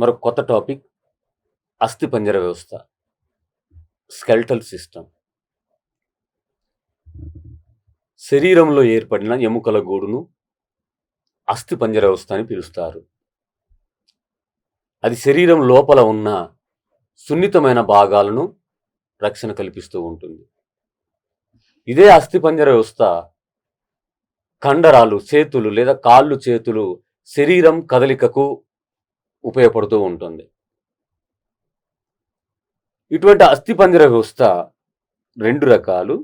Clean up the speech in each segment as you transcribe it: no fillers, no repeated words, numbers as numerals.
మరొక కొత్త టాపిక్ అస్థిపంజర వ్యవస్థ, స్కెల్టల్ సిస్టమ్. శరీరంలో ఏర్పడిన ఎముకల గూడును అస్థిపంజర వ్యవస్థ అని పిలుస్తారు. అది శరీరం లోపల ఉన్న సున్నితమైన భాగాలను రక్షణ కల్పిస్తూ ఉంటుంది. ఇదే అస్థిపంజర వ్యవస్థ కండరాలు, చేతులు లేదా కాళ్ళు చేతులు శరీరం కదలికకు ఉపయోగపడుతూ ఉంటుంది. ఇటువంటి అస్థిపంజర వ్యవస్థ రెండు రకాలు.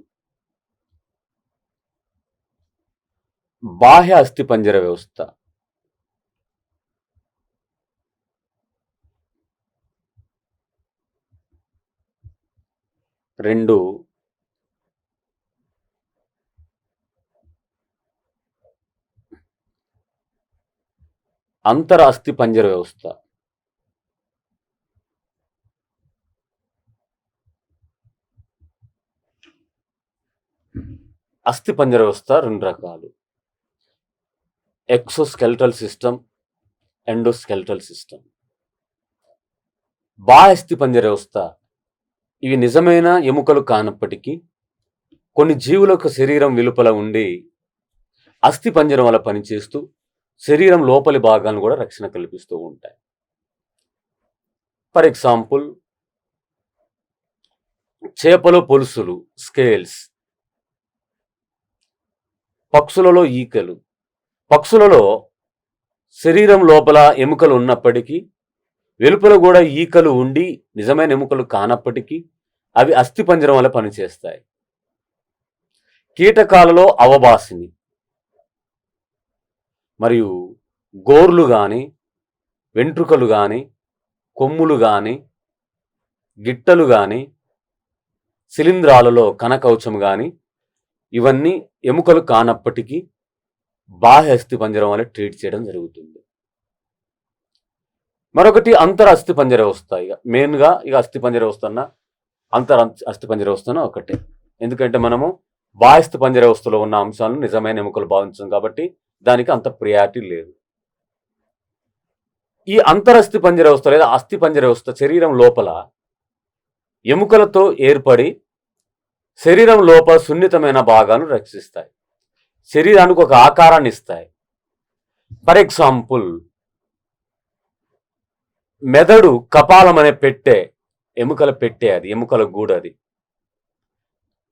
బాహ్య అస్థిపంజర వ్యవస్థ, రెండు అంతర అస్థిపంజర వ్యవస్థ. అస్థిపంజర వ్యవస్థ రెండు రకాలు: ఎక్సోస్కెల్టల్ సిస్టమ్, ఎండోస్కెల్టల్ సిస్టమ్. బాహ్య అస్థిపంజర వ్యవస్థ ఇవి నిజమైన ఎముకలు కానప్పటికీ కొన్ని జీవులకు శరీరం వెలుపల ఉండి అస్థిపంజరం వల్ల పనిచేస్తూ శరీరం లోపలి భాగాలను కూడా రక్షణ కల్పిస్తూ ఉంటాయి. ఫర్ ఎగ్జాంపుల్, చేపలు పొలుసులు, స్కేల్స్. పక్షులలో ఈకలు. పక్షులలో శరీరం లోపల ఎముకలు ఉన్నప్పటికీ వెలుపల కూడా ఈకలు ఉండి నిజమైన ఎముకలు కానప్పటికీ అవి అస్థిపంజరం వల్ల పనిచేస్తాయి. కీటకాలలో అవబాసిని మరియు గోర్లు కానీ, వెంట్రుకలు కానీ, కొమ్ములు కానీ, గిట్టలు కానీ, శిలీంధ్రాలలో కణకవచం కానీ ఇవన్నీ ఎముకలు కానప్పటికీ బాహ్య అస్థిపంజరం వల్ల ట్రీట్ చేయడం జరుగుతుంది. మరొకటి అంతర అస్థిపంజర వ్యవస్థ. మెయిన్గా అస్థిపంజర వ్యవస్థ అన్న అంతర అస్థిపంజర వ్యవస్థ ఒకటే. ఎందుకంటే మనము బాహ్య అస్థిపంజర వ్యవస్థలో ఉన్న అంశాలను నిజమైన ఎముకలు భావించాం కాబట్టి దానికి అంత ప్రియారిటీ లేదు. ఈ అంతర అస్థిపంజర వ్యవస్థ లేదా అస్థిపంజర వ్యవస్థ శరీరం లోపల ఎముకలతో ఏర్పడి శరీరం లోపల సున్నితమైన భాగాలను రక్షిస్తాయి, శరీరానికి ఒక ఆకారాన్ని ఇస్తాయి. ఫర్ ఎగ్జాంపుల్, మెదడు కపాలం అనే పెట్టె, ఎముకల పెట్టె, అది ఎముకల గూడు. అది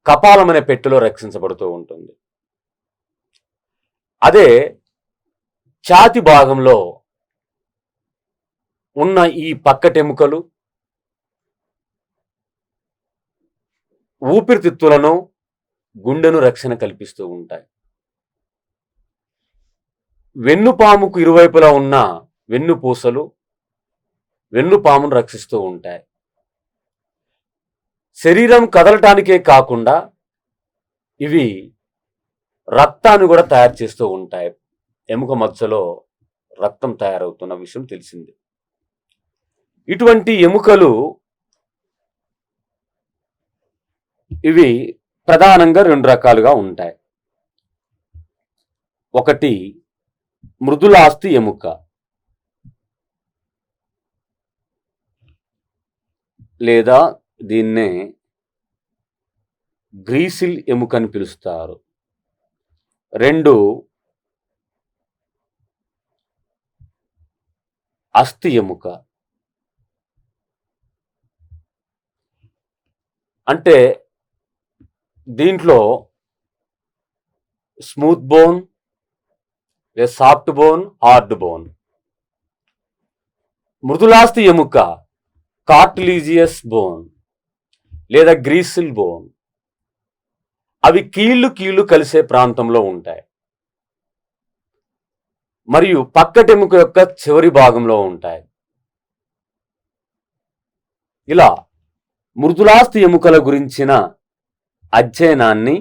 కపాలం అనే పెట్టెలో రక్షించబడుతూ ఉంటుంది. అదే ఛాతి భాగంలో ఉన్న ఈ పక్కటెముకలు ఊపిరితిత్తులను, గుండెను రక్షణ కల్పిస్తూ ఉంటాయి. వెన్నుపాముకు ఇరువైపులా ఉన్న వెన్నుపూసలు వెన్నుపామును రక్షిస్తూ ఉంటాయి. శరీరం కదలటానికే కాకుండా ఇవి రక్తాన్ని కూడా తయారు చేస్తూ ఉంటాయి. ఎముక మధ్యలో రక్తం తయారవుతున్న విషయం తెలిసింది. ఇటువంటి ఎముకలు ఇవి ప్రధానంగా రెండు రకాలుగా ఉంటాయి. ఒకటి మృదులాస్థి ఎముక, లేదా దీన్నే గ్రీసిల్ ఎముక అని పిలుస్తారు. రెండు అస్థి ఎముక. అంటే దీంట్లో smooth bone, soft bone, hard bone. మృదులాస్థి ఎముక కార్టిలీజియస్ బోన్ లేదా గ్రీసిల్ బోన్. అవి కీళ్ళు కలిసే ప్రాంతంలో ఉంటాయి మరియు పక్కటెముక యొక్క చివరి భాగంలో ఉంటాయి. ఇలా మృదులాస్థి ఎముకల గురించిన అధ్యయనాన్ని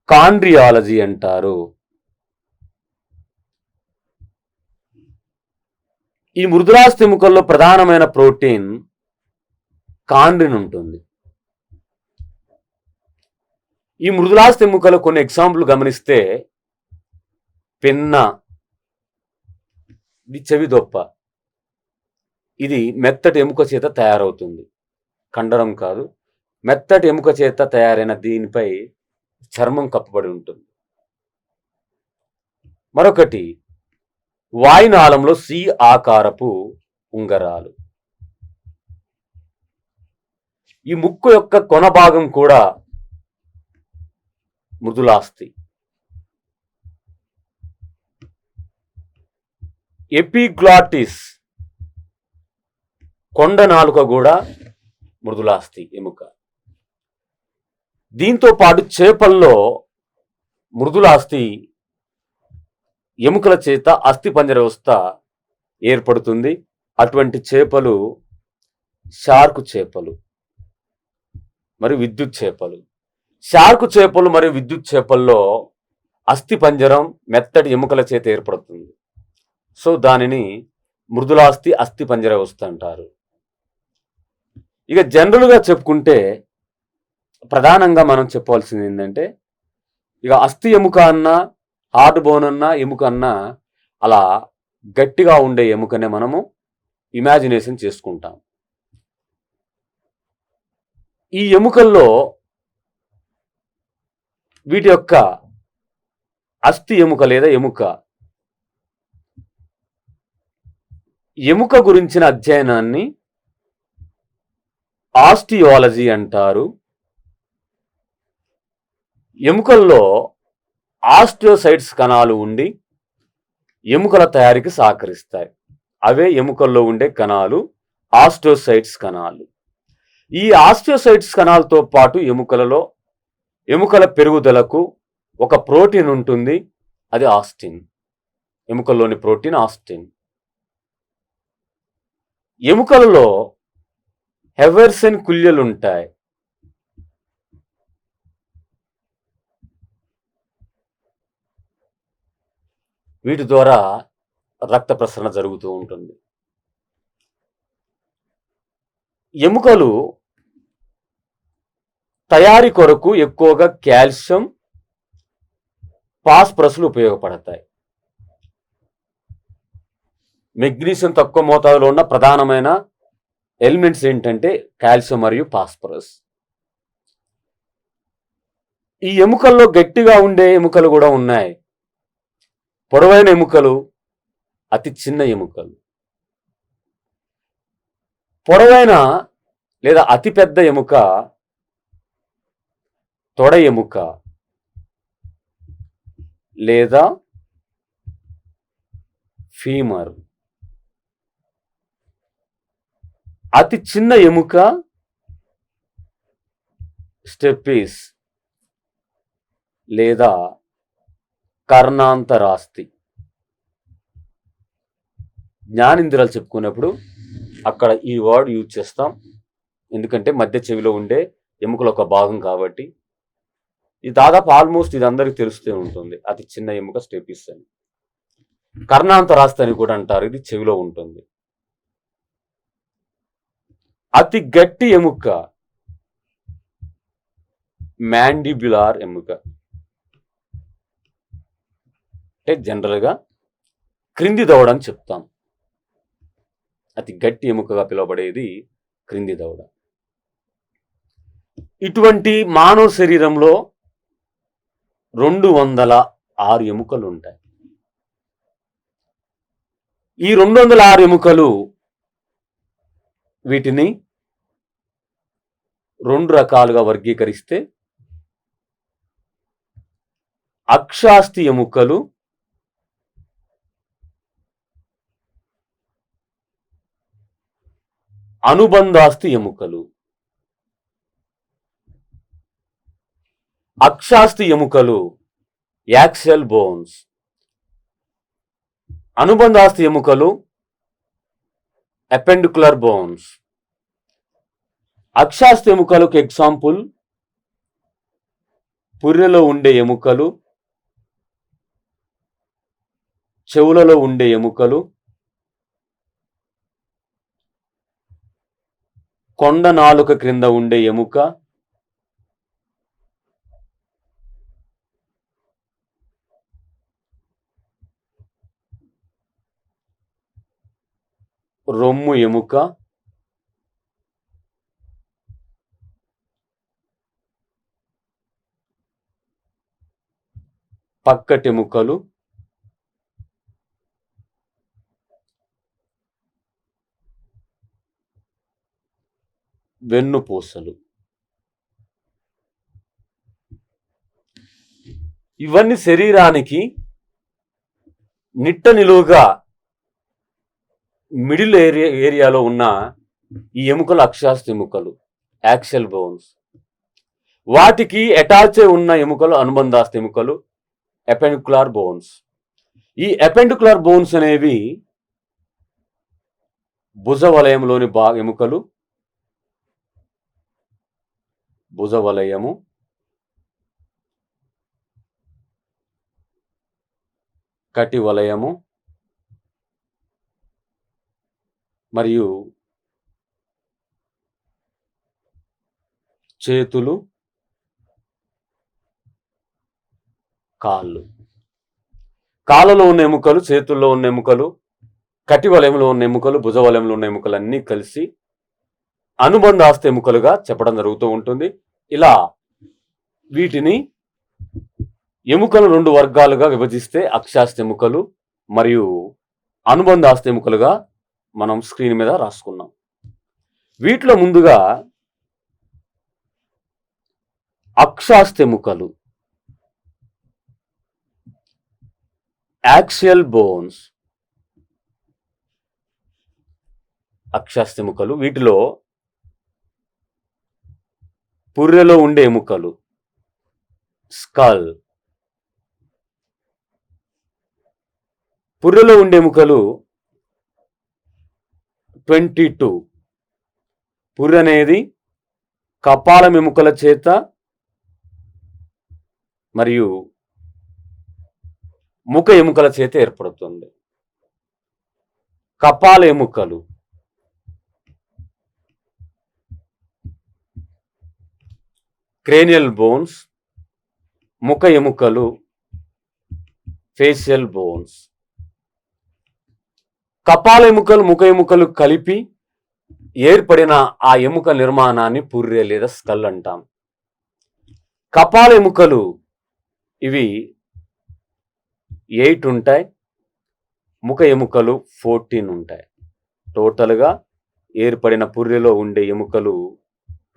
కాండ్రియాలజీ అంటారు. ఈ మృదులాస్థి ఎముకల్లో ప్రధానమైన ప్రోటీన్ కాండ్రిన్ ఉంటుంది. ఈ మృదులాస్థి ఎముకలు కొన్ని ఎగ్జాంపుల్ గమనిస్తే పిన్న, ఇది చెవిదొప్ప, ఇది మెత్తటి ఎముక చేత తయారవుతుంది. కండరం కాదు, మెత్తటి ఎముక చేత తయారైన దీనిపై చర్మం కప్పబడి ఉంటుంది. మరొకటి వాయునాళంలో సి ఆకారపు ఉంగరాలు. ఈ ముక్కు యొక్క కొన భాగం కూడా మృదులాస్థి. ఎపిగ్లాటిస్ కొండ నాలుక కూడా మృదులాస్థి ఎముక. దీంతో పాటు చేపల్లో మృదులాస్థి ఎముకల చేత అస్థిపంజర వ్యవస్థ ఏర్పడుతుంది. అటువంటి చేపలు షార్క్ చేపలు మరియు విద్యుత్ చేపలు. షార్క్ చేపలు మరియు విద్యుత్ చేపల్లో అస్థిపంజరం మెత్తటి ఎముకల చేత ఏర్పడుతుంది. సో దానిని మృదులాస్థి అస్థిపంజర వ్యవస్థ అంటారు. ఇక జనరల్గా చెప్పుకుంటే ప్రధానంగా మనం చెప్పవలసింది ఏంటంటే, ఇక అస్థి ఎముక అన్నా హార్ట్ బోన్ అన్నా ఎముక అన్నా అలా గట్టిగా ఉండే ఎముకనే మనము ఇమాజినేషన్ చేసుకుంటాం. ఈ ఎముకల్లో వీటి యొక్క అస్థి ఎముక లేదా ఎముక గురించిన అధ్యయనాన్ని ఆస్టియాలజీ అంటారు. ఎముకల్లో ఆస్టియోసైట్స్ కణాలు ఉండి ఎముకల తయారీకి సహకరిస్తాయి. అవే ఎముకల్లో ఉండే కణాలు ఆస్టియోసైట్స్ కణాలు. ఈ ఆస్టియోసైట్స్ కణాలతో పాటు ఎముకల పెరుగుదలకు ఒక ప్రోటీన్ ఉంటుంది, అది ఆస్టిన్. ఎముకల్లోని ప్రోటీన్ ఆస్టిన్. ఎముకలలో హెవెర్సెన్ కుల్యలు ఉంటాయి. వీటి ద్వారా రక్త ప్రసరణ జరుగుతూ ఉంటుంది. ఎముకలు తయారీ కొరకు ఎక్కువగా కాల్షియం, ఫాస్ఫరస్లు ఉపయోగపడతాయి. మెగ్నీషియం తక్కువ మోతాదులో ఉన్న ప్రధానమైన ఎలిమెంట్స్ ఏంటంటే కాల్షియం మరియు ఫాస్ఫరస్. ఈ ఎముకల్లో గట్టిగా ఉండే ఎముకలు కూడా ఉన్నాయి. పొడవైన ఎముకలు, అతి చిన్న ఎముకలు. పొడవైన లేదా అతిపెద్ద ఎముక తొడ ఎముక లేదా ఫీమర్. అతి చిన్న ఎముక స్టెపిస్ లేదా కర్ణాంతరాస్థి. జ్ఞానేంద్రియాలు చెప్పుకున్నప్పుడు అక్కడ ఈ వర్డ్ యూజ్ చేస్తాం, ఎందుకంటే మధ్య చెవిలో ఉండే ఎముకల ఒక భాగం కాబట్టి. ఇది దాదాపు ఆల్మోస్ట్ ఇది అందరికీ తెలుస్తూ ఉంటుంది. అతి చిన్న ఎముక స్టెపిస్ అని. కర్ణాంతరాస్థి అని కూడా అంటారు, ఇది చెవిలో ఉంటుంది. అతి గట్టి ఎముక మ్యాండిబ్యులార్ ఎముక. అంటే జనరల్గా క్రింది దవడ అని చెప్తాం. అతి గట్టి ఎముకగా పిలువబడేది క్రింది దవడ. ఇటువంటి మానవ శరీరంలో 206 ఎముకలు ఉంటాయి. ఈ 206 ఎముకలు వీటిని 2 రకాలుగా వర్గీకరిస్తే అక్షాస్థి ఎముకలు, అనుబంధాస్థి ఎముకలు. అక్షాస్థి ఎముకలు యాక్సియల్ బోన్స్, అనుబంధాస్థి ఎముకలు అపెండికులర్ బోన్స్. అక్షాస్థి ఎముకలకు ఎగ్జాంపుల్ పుర్రెలో ఉండే ఎముకలు, చెవులలో ఉండే ఎముకలు, కొండ నాలుక క్రింద ఉండే ఎముక, రొమ్ము రొమ్ము ఎముక, పక్కటెముకలు, వెన్నుపూసలు. ఇవన్నీ శరీరానికి నిట్ట నిలువుగా మిడిల్ ఏరియాలో ఉన్న ఈ ఎముకలు అక్షాస్తి ఎముకలు, యాక్సియల్ బోన్స్. వాటికి అటాచ్ ఉన్న ఎముకలు అనుబంధాస్తి ఎముకలు, ఎపెండిక్యులర్ బోన్స్. ఈ ఎపెండిక్యులర్ బోన్స్ అనేవి భుజ వలయంలోని ఎముకలు, భుజ వలయము, కటి వలయము మరియు చేతులు, కాళ్ళు. కాళ్ళలో ఉన్న ఎముకలు, చేతుల్లో ఉన్న ఎముకలు, కటి వలయంలో ఉన్న ఎముకలు, భుజ వలయంలో ఉన్న ఎముకలు అన్నీ కలిసి అనుబంధాస్తి ఎముకలుగా చెప్పడం జరుగుతూ ఉంటుంది. ఇలా వీటిని ఎముకలు 2 వర్గాలుగా విభజిస్తే అక్షాస్తి ఎముకలు మరియు అనుబంధాస్తి ఎముకలుగా మనం స్క్రీన్ మీద రాసుకున్నాం. వీటిలో ముందుగా అక్షాస్తి ఎముకలు, యాక్సియల్ బోన్స్. అక్షాస్తి ఎముకలు, వీటిలో పుర్రెలో ఉండే ఎముకలు, స్కల్. పుర్రెలో ఉండే ఎముకలు 22. పుర్రె అనేది కపాలం ఎముకల చేత మరియు ముఖ ఎముకల చేత ఏర్పడుతుంది. కపాల ఎముకలు, క్రేనియల్ బోన్స్, ముఖ ఎముకలు, ఫేషియల్ బోన్స్. కపాల ఎముకలు, ముఖ ఎముకలు కలిపి ఏర్పడిన ఆ ఎముక నిర్మాణాన్ని పుర్రె లేదా స్కల్ అంటాం. కపాల ఎముకలు ఇవి 8 ఉంటాయి, ముఖ ఎముకలు 14 ఉంటాయి. టోటల్గా ఏర్పడిన పుర్రెలో ఉండే ఎముకలు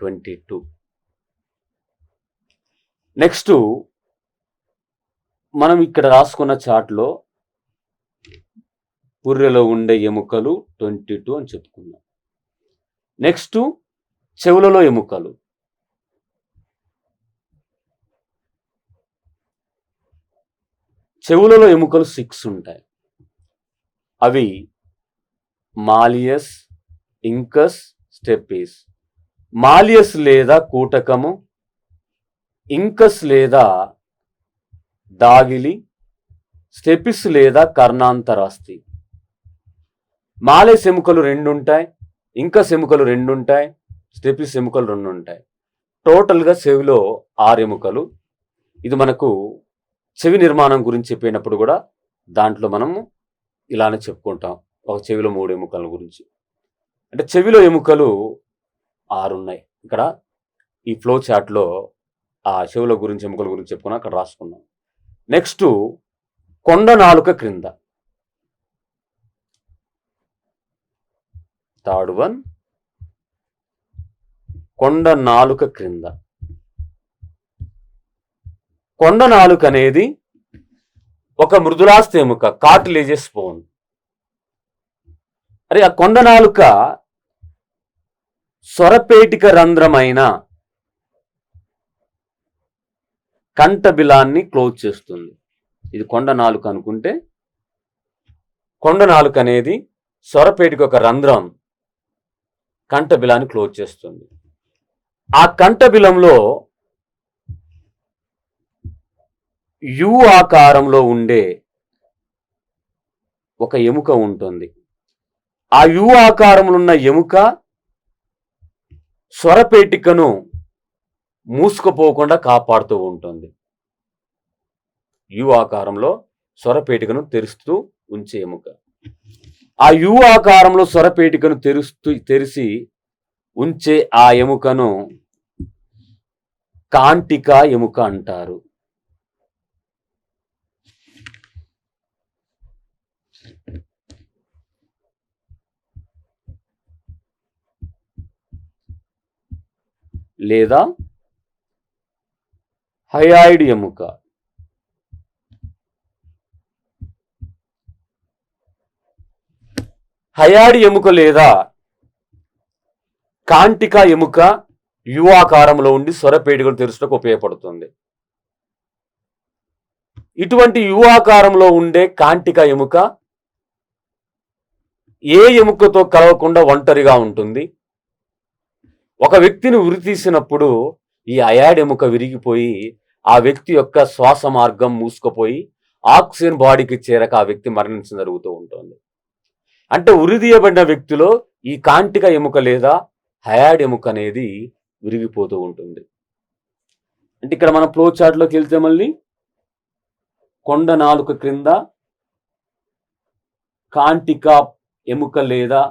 22. నెక్స్ట్ మనం ఇక్కడ రాసుకున్న చార్ట్లో పుర్రెలో ఉండే ఎముకలు 22 అని చెప్పుకున్నాం. నెక్స్ట్ చెవులలో ఎముకలు. చెవులలో ఎముకలు 6 ఉంటాయి. అవి మాలియస్, ఇంకస్, స్టెపిస్. మాలియస్ లేదా కూటకము, ఇంకస్ లేదా దాగిలి, స్టెపిస్ లేదా కర్ణాంతరాస్తి. మాలియస్ ఎముకలు 2 ఉంటాయి, ఇంకస్ ఎముకలు 2 ఉంటాయి, స్టెపిస్ ఎముకలు 2 ఉంటాయి. టోటల్గా చెవిలో 6 ఎముకలు. ఇది మనకు చెవి నిర్మాణం గురించి చెప్పినప్పుడు కూడా దాంట్లో మనము ఇలానే చెప్పుకుంటాం, ఒక చెవిలో 3 ఎముకల గురించి. అంటే చెవిలో ఎముకలు 6 ఉన్నాయి. ఇక్కడ ఈ ఫ్లో చార్ట్లో ఆ చెవుల గురించి, ఎముకల గురించి చెప్పుకున్నా అక్కడ రాసుకున్నాం. నెక్స్ట్ కొండ నాలుక క్రింద. థర్డ్ వన్, కొండ నాలుక క్రింద. కొండ నాలుక అనేది ఒక మృదులాస్థి ఎముక, కార్టిలేజియస్ బోన్. అరే ఆ కొండ నాలుక స్వరపేటిక రంధ్రమైన కంఠబిలాన్ని క్లోజ్ చేస్తుంది. ఇది కొండ నాలుక అనుకుంటే, కొండ నాలుక అనేది స్వరపేటిక ఒక రంధ్రం కంఠబిలాన్ని క్లోజ్ చేస్తుంది. ఆ కంఠబిలంలో యు ఆకారంలో ఉండే ఒక ఎముక ఉంటుంది. ఆ యు ఆకారంలో ఉన్న ఎముక స్వరపేటికను మూసుకుపోకుండా కాపాడుతూ ఉంటుంది. యు ఆకారంలో స్వరపేటికను తెరుస్తూ ఉంచే ఎముక. ఆ యు ఆకారంలో స్వరపేటికను తెరిచి ఉంచే ఆ ఎముకను కాంటిక ఎముక అంటారు. లేదా హయాయిడ్ ఎముక. హయాయిడ్ ఎముక లేదా కాంటిక ఎముక యు ఆకారంలో ఉండి స్వరపేటికలు తెరుచుటకు ఉపయోగపడుతుంది. ఇటువంటి యు ఆకారంలో ఉండే కాంటిక ఎముక ఏ ఎముకతో కలవకుండా ఒంటరిగా ఉంటుంది. ఒక వ్యక్తిని ఉరితీసినప్పుడు ఈ హయాయిడ్ ఎముక విరిగిపోయి ఆ వ్యక్తి యొక్క శ్వాస మార్గం మూసుకుపోయి ఆక్సిజన్ బాడీకి చేరక ఆ వ్యక్తి మరణించడం జరుగుతూ ఉంటుంది. అంటే ఉరితీయబడిన వ్యక్తిలో ఈ కాంటిక ఎముక లేదా హయాయిడ్ ఎముక అనేది విరిగిపోతూ ఉంటుంది. అంటే ఇక్కడ మన ఫ్లో చార్ట్లోకి వెళ్తే మళ్ళీ కొండ నాలుక క్రింద కాంటిక ఎముక లేదా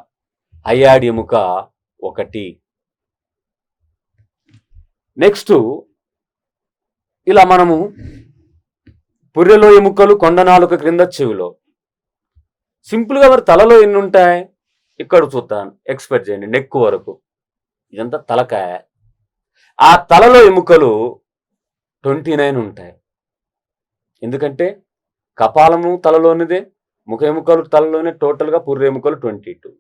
హయాయిడ్ ఎముక ఒకటి. నెక్స్ట్ ఇలా మనము పుర్రెలో ఎముకలు, కొండ నాలుక క్రింద చెవిలో. సింపుల్గా మరి తలలో ఎన్ని ఉంటాయి? ఇక్కడ చూద్దాం, ఎక్స్పెక్ట్ చేయండి. నెక్ వరకు ఇదంతా తలకాయ. ఆ తలలో ఎముకలు 29 ఉంటాయి. ఎందుకంటే కపాలము తలలోనిదే, ముఖ ఎముకలు తలలోనే, టోటల్గా పుర్రె ఎముకలు 22.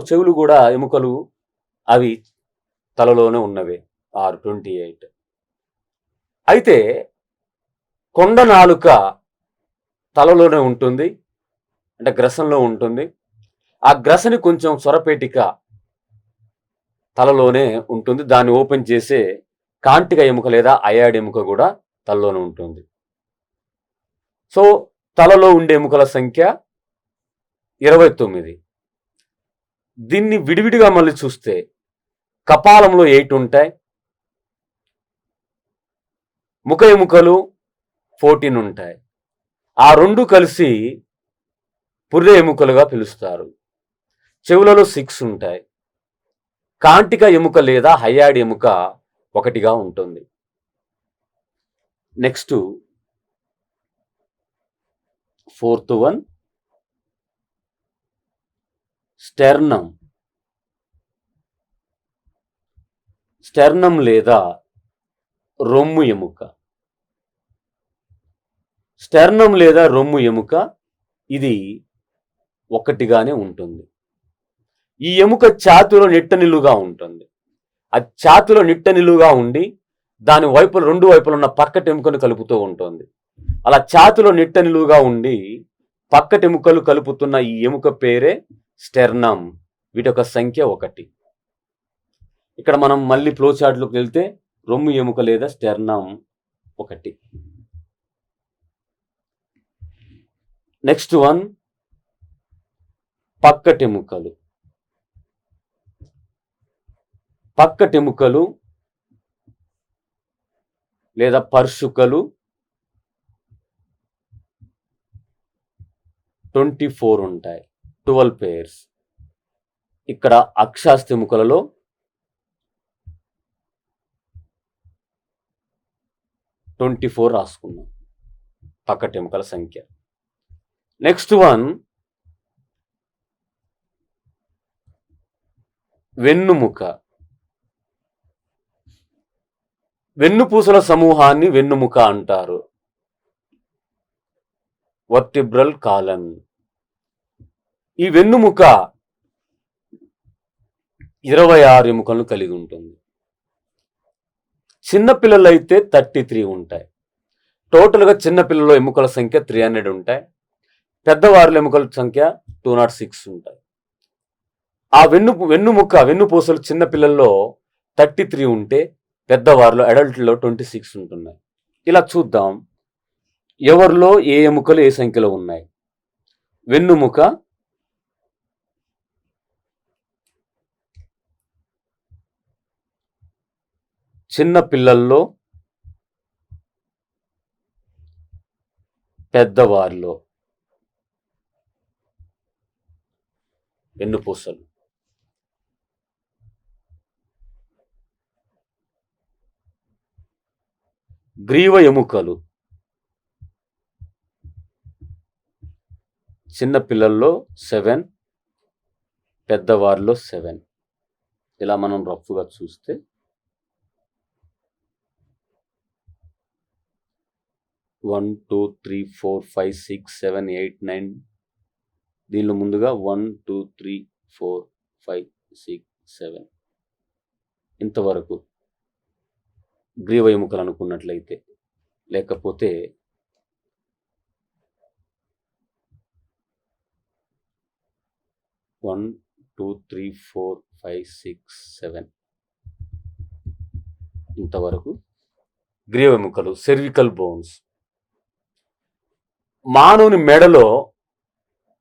చెవులు కూడా ఎముకలు అవి తలలోనే ఉన్నవే 28. అయితే కొండ నాలుక తలలోనే ఉంటుంది, అంటే గ్రసంలో ఉంటుంది. ఆ గ్రసని కొంచెం స్వరపేటిక తలలోనే ఉంటుంది. దాన్ని ఓపెన్ చేసే కాంటిక ఎముక లేదా హయాయిడ్ ఎముక కూడా తలలోనే ఉంటుంది. సో తలలో ఉండే ఎముకల సంఖ్య 29. దీన్ని విడివిడిగా మళ్ళీ చూస్తే కపాలంలో 8 ఉంటాయి, ముఖ ఎముకలు 14 ఉంటాయి. ఆ రెండు కలిసి పుర్రె ఎముకలుగా పిలుస్తారు. చెవులలో 6 ఉంటాయి. కాంటిక ఎముక లేదా హయాయిడ్ ఎముక 1గా ఉంటుంది. Next 4th one sternum. Sternum లేదా రొమ్ము ఎముక. స్టెర్నం లేదా రొమ్ము ఎముక ఇది 1గానే ఉంటుంది. ఈ ఎముక ఛాతీలో నిట్ట నిలువుగా ఉంటుంది. ఆ ఛాతీలో నిట్ట నిలువుగా ఉండి దాని వైపులు, రెండు వైపులు ఉన్న పక్కటి ఎముకను కలుపుతూ ఉంటుంది. అలా ఛాతీలో నిట్ట నిలువుగా ఉండి పక్కటి ఎముకలు కలుపుతున్న ఈ ఎముక పేరే స్టెర్నం. వీటి యొక్క సంఖ్య 1. ఇక్కడ మనం మళ్ళీ ఫ్లో చార్ట్లోకి వెళ్తే రొమ్ము ఎముక లేదా స్టెర్నం 1. నెక్స్ట్ వన్ పక్కటెముకలు. పక్కటెముకలు లేదా పర్షుకలు 24 ఉంటాయి, 12 pairs. ఇక్కడ అక్షాస్థెముకలలో 24 రాసుకున్నాం పక్కటెముకల సంఖ్య. నెక్స్ట్ వన్ వెన్నుముక. వెన్నుపూసల సమూహాన్ని వెన్నుముక అంటారు. Vertebral column. ఈ వెన్నుముక 26 ఎముకలను కలిగి ఉంటుంది. చిన్నపిల్లలైతే 33 ఉంటాయి. టోటల్గా చిన్నపిల్లల ఎముకల సంఖ్య 300 ఉంటాయి. పెద్దవారుల ఎముకల సంఖ్య 206 ఉంటాయి. ఆ వెన్నుపూసలు చిన్నపిల్లల్లో 33 ఉంటే పెద్దవారిలో, అడల్ట్లో 26 ఉంటున్నాయి. ఇలా చూద్దాం ఎవరిలో ఏ ఎముకలు ఏ సంఖ్యలో ఉన్నాయి. వెన్నుముక చిన్న పిల్లల్లో, పెద్దవారిలో. వెన్నుపూసలు. గ్రీవ ఎముకలు చిన్న పిల్లల్లో 7, పెద్దవారిలో 7. ఇలా మనం రఫ్గా చూస్తే 1 2 3 4 5 6 7 8 9. దీనిలో ముందుగా 1 2 3 4 5 6 7 ఇంతవరకు గ్రీవ ఎముకలు అనుకున్నట్లయితే, లేకపోతే 1 2 3 4 5 6 7 ఇంతవరకు గ్రీవ ఎముకలు, సెర్వికల్ బోన్స్. మానవుని మెడలో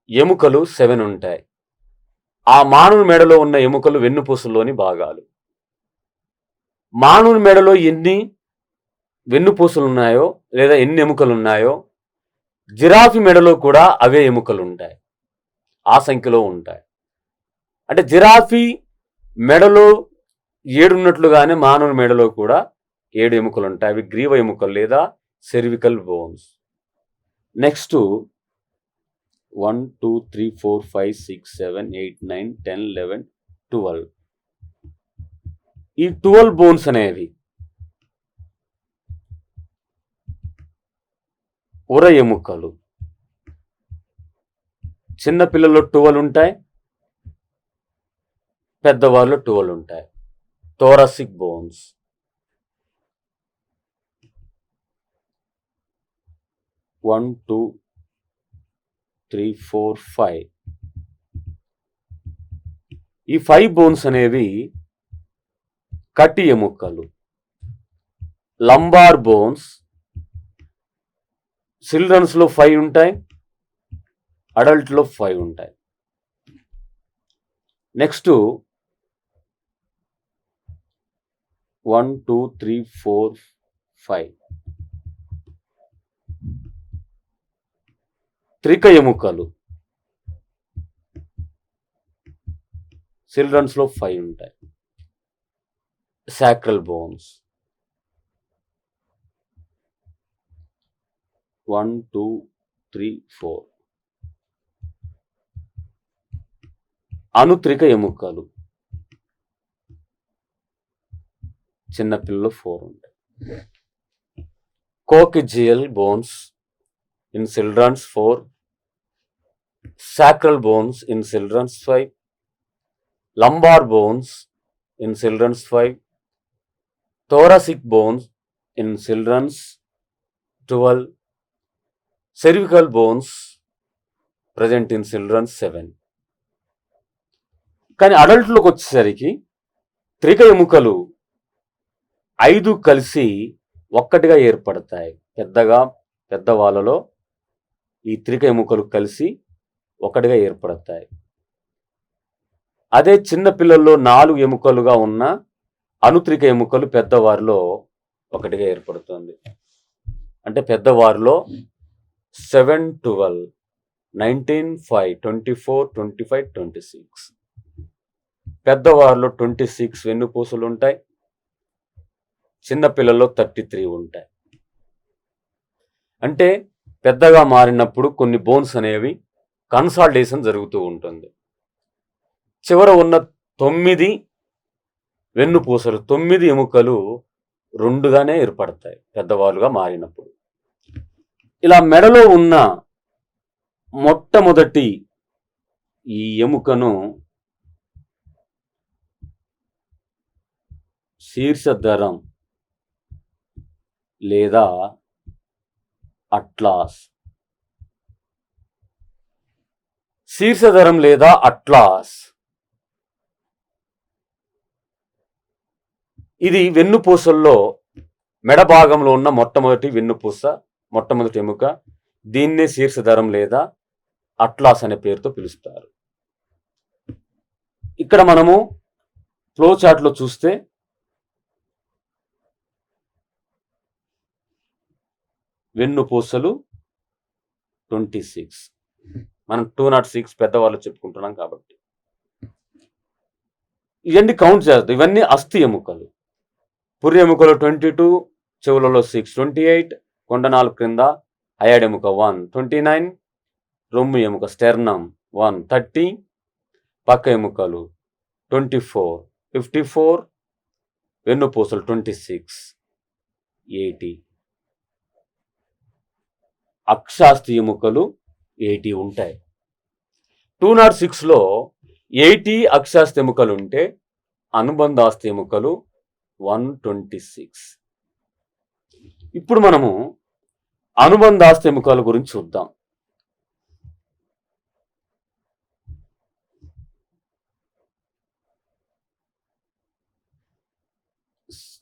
ఎముకలు 7 ఉంటాయి. ఆ మానవుని మెడలో ఉన్న ఎముకలు వెన్నుపూసల్లోని భాగాలు. మానవుని మెడలో ఎన్ని వెన్నుపూసలు ఉన్నాయో లేదా ఎన్ని ఎముకలు ఉన్నాయో జిరాఫీ మెడలో కూడా అవే ఎముకలు ఉంటాయి, ఆ సంఖ్యలో ఉంటాయి. అంటే జిరాఫీ మెడలో 7 ఉన్నట్లుగానే మానవుని మెడలో కూడా 7 ఎముకలు ఉంటాయి. అవి గ్రీవ ఎముకలు లేదా సెర్వికల్ బోన్స్. నెక్స్ట్ 1 2 3 4 5 6 7 8 9 10 11 12. ఈ 12 బోన్స్ అనేవి ఉర ఎముకలు. చిన్న పిల్లల్లో 12 ఉంటాయి, పెద్దవాళ్ళు 12 ఉంటాయి. Thoracic bones. 1 2 3 4 5. ఈ 5 బోన్స్ అనేవి కటి ఎముకలు. Lumbar bones. చిల్డ్రన్స్లో 5 ఉంటాయి, అడల్ట్లో 5 ఉంటాయి. నెక్స్ట్ 1 2 3 4 5 త్రిక ఎముకలు. చిల్డ్రన్స్లో 5 ఉంటాయి. Sacral bones. 1 2 3 4 అనుత్రిక ఎముకలు. చిన్నపిల్లలు 4 ఉంటాయి. Coccygeal bones in childrens 4. sacral bones in children's 5. lumbar bones in children's 5. thoracic bones in children's 12. cervical bones present in children's 7. కానీ అడల్ట్లోకి వచ్చేసరికి త్రిక ఎముకలు 5 కలిసి ఒక్కటిగా ఏర్పడతాయి. పెద్దవాళ్ళలో ఈ త్రిక ఎముకలు కలిసి ఒకటిగా ఏర్పడతాయి. అదే చిన్న పిల్లల్లో 4 ఎముకలుగా ఉన్న అనుత్రిక ఎముకలు పెద్దవారిలో ఒకటిగా ఏర్పడుతుంది. అంటే పెద్దవారిలో 7 12 19 5 24 25 26. పెద్దవారిలో 26 వెన్నుపూసలు ఉంటాయి, చిన్నపిల్లల్లో 33 ఉంటాయి. అంటే పెద్దగా మారినప్పుడు కొన్ని బోన్స్ అనేవి కన్సాలిడేషన్ జరుగుతూ ఉంటుంది. చివర ఉన్న 9 వెన్నుపూసలు 9 ఎముకలు 2గానే ఏర్పడతాయి పెద్దవాళ్ళుగా మారినప్పుడు. ఇలా మెడలో ఉన్న మొట్టమొదటి ఈ ఎముకను శీర్షధరం లేదా అట్లాస్. శీర్షధరం లేదా అట్లాస్ ఇది వెన్నుపూసల్లో మెడ భాగంలో ఉన్న మొట్టమొదటి వెన్నుపూస, మొట్టమొదటి ఎముక. దీన్నే శీర్షధరం లేదా అట్లాస్ అనే పేరుతో పిలుస్తారు. ఇక్కడ మనము ఫ్లో చార్ట్లో చూస్తే వెన్నుపూసలు 26. మనం 206 పెద్దవాళ్ళు చెప్పుకుంటున్నాం కాబట్టి ఇవన్నీ కౌంట్ చేస్తాం. ఇవన్నీ అస్థి ఎముకలు. పుర్రె ఎముకలు 22, చెవులలో 6, 28, కొండనాలు క్రింద అయాడ్ ఎముక 1, 29, రొమ్ము ఎముక స్టెర్నం 1, 30, పక్క ఎముకలు 24, 54, వెన్నుపూసలు 26, 80, అక్షాస్థి ఎముకలు 80 ఉంటాయి. 206లో 80 అక్షాస్థి ఎముకలు ఉంటే అనుబంధాస్థి ఎముకలు 126. ఇప్పుడు మనము అనుబంధాస్థి ఎముకల గురించి చూద్దాం.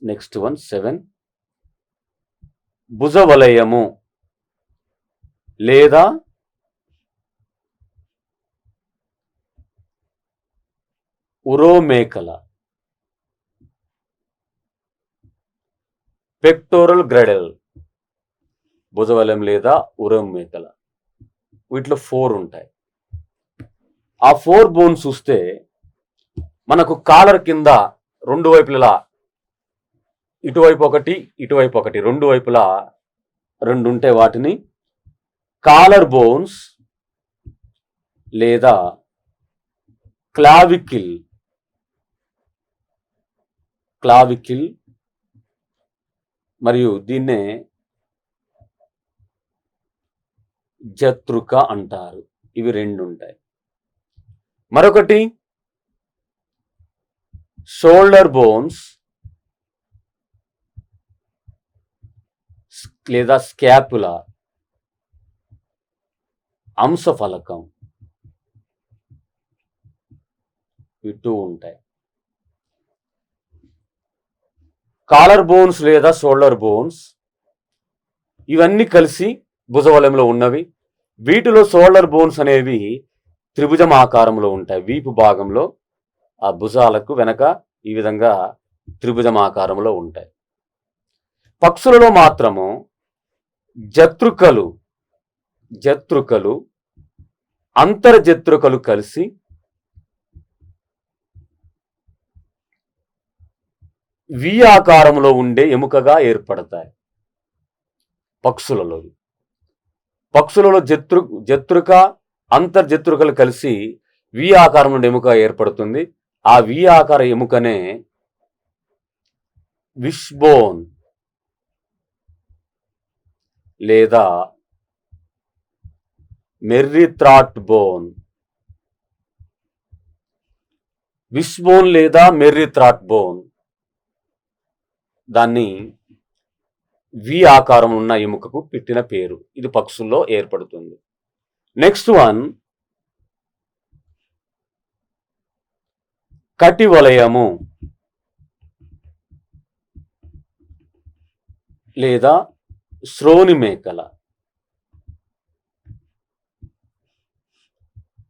నెక్స్ట్ 7 భుజవలయము లేదా ఉరోమేకల, పెక్టోరల్ గ్రెడల్, భుజవలయం లేదా ఉరోమేకల, వీటిలో 4 ఉంటాయి. ఆ 4 బోన్స్ చూస్తే మనకు కాలర్ కింద రెండు వైపులా, ఇటువైపు ఒకటి ఇటువైపు ఒకటి, రెండు వైపులా 2 ఉంటాయి. వాటిని కాలర్ బోన్స్ లేదా క్లావికిల్ మరియు దీన్నే జతృక అంటారు. ఇవి 2 ఉంటాయి. మరొకటి షోల్డర్ బోన్స్ లేదా స్కాపులా, అంశఫలకం, ఇవి 2 ఉంటాయి. కాలర్ బోన్స్ లేదా షోల్డర్ బోన్స్ ఇవన్నీ కలిసి భుజవలయంలో ఉన్నవి. వీటిలో షోల్డర్ బోన్స్ అనేవి త్రిభుజం ఆకారంలో ఉంటాయి. వీపు భాగంలో ఆ భుజాలకు వెనక ఈ విధంగా త్రిభుజం ఆకారంలో ఉంటాయి. పక్షులలో మాత్రము జతృకలు అంతర్జతృకలు కలిసి వి ఆకారంలో ఉండే ఎముకగా ఏర్పడతాయి. పక్షులలో జతృక అంతర్జతృకలు కలిసి వి ఆకారంలో ఉండే ఎముక ఏర్పడుతుంది. ఆ వి ఆకార ఎముకనే విష్బోన్ లేదా మెర్రిథ్రాట్ బోన్, విష్బోన్ లేదా మెర్రిథ్రాట్ బోన్, దాన్ని వి ఆకారం ఉన్న ఎముకకు పెట్టిన పేరు. ఇది పక్షుల్లో ఏర్పడుతుంది. నెక్స్ట్ 1 కటివలయము లేదా శ్రోణిమేకల,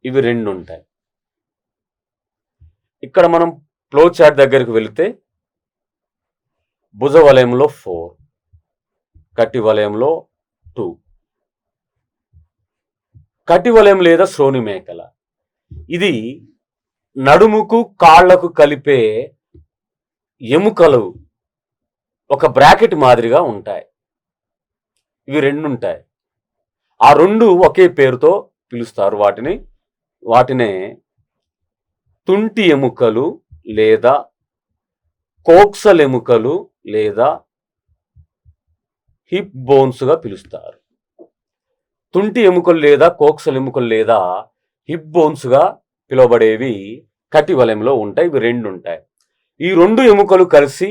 ఇవి 2 ఉంటాయి. ఇక్కడ మనం ఫ్లో చార్ట్ దగ్గరికి వెళితే భుజవలయంలో 4, కటివలయంలో 2. కటివలయం లేదా శ్రోణిమేకల ఇది నడుముకు కాళ్లకు కలిపే ఎముకలు ఒక బ్రాకెట్ మాదిరిగా ఉంటాయి. ఇవి 2 ఉంటాయి. ఆ 2 ఒకే పేరుతో పిలుస్తారు. వాటినే తుంటి ఎముకలు లేదా కోక్సల్ ఎముకలు లేదా హిప్ బోన్స్ గా పిలుస్తారు. తుంటి ఎముకలు లేదా కోక్సల్ ఎముకలు లేదా హిప్ బోన్స్ గా పిలువబడేవి కటివలయంలో ఉంటాయి. ఇవి 2 ఉంటాయి. ఈ 2 ఎముకలు కలిసి